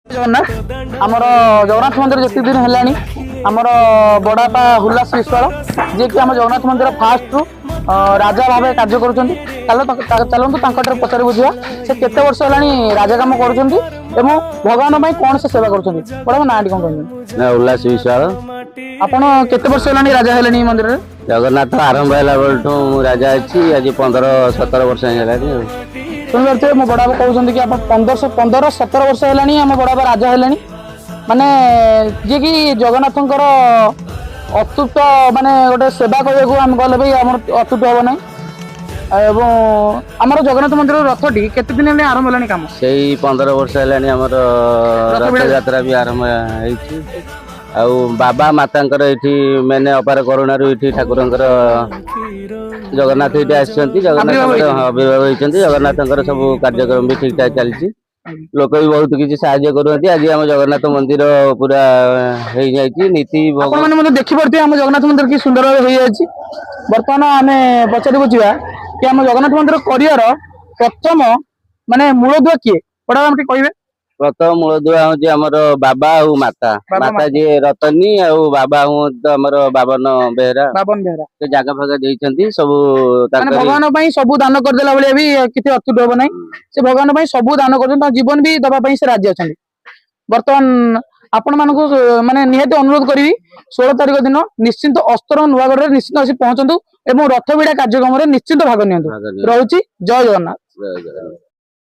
जगन्नाथ आमर जगन्नाथ मंदिर जित दिन है आमर बड़ापा हुल्लास विश्वाल जी कि आम जगन्नाथ मंदिर फास्ट रु राजा भाव कार्य कर पचार बुझा से केते वर्ष है राजा कम कर भगवान कौन से सेवा कर बड़ा ना कौन कह उल्लास विश्वाल आपण केते वर्ष है राजा है मंदिर में जगन्नाथ आरंभ है राजा अच्छी आज 15-17 वर्ष शुणिपे मो बड़ा कहते कि आप 15-17 वर्ष है आम बड़ा राजा है माने जी कि जगन्नाथ अतुट माने गोटे सेवा करने आम गले भी आम अतुट हम ना आमर जगन्नाथ मंदिर रथटी केते दिन आरंभ है कम से 15 वर्ष है रथ यात्रा भी आरंभ है बाबा माता मेने अपार करुणारू ठाकुर जगन्नाथ ये जगन्नाथ आविर्भाव होती जगन्नाथ सब कार्यक्रम भी ठीक ठाक चलती लोक भी बहुत किसी साहाय्य करते आज आम जगन्नाथ मंदिर पूरा नीति देखिपे आम जगन्नाथ मंदिर कि सुंदर बर्तमान आम पचार बुझा कि आम जगन्नाथ मंदिर करियर प्रथम माने मूलदुआ किए बड़ा कहे प्रथम मूलदुआ हूँ आमर बाबा और माता माता जी रतनी और बाबा हूँ तो आमर बाबन बेहरा जगह फागा देइछंती सब भगवान सब दान करदेला भाई भी किसी अतुट हम ना से भगवान सब दान कर जीवन भी दवाई से राजी अच्छा बर्तमान आपण मानक माने निहाती अनुरोध करी 16 तारिख दिन निश्चिंत अस्तर नुआगढ़ निश्चिंत आसी पहुंचतु एवं रथ विड़ा कार्यक्रम निश्चिंत भाग नि रोची जय जगन्नाथ।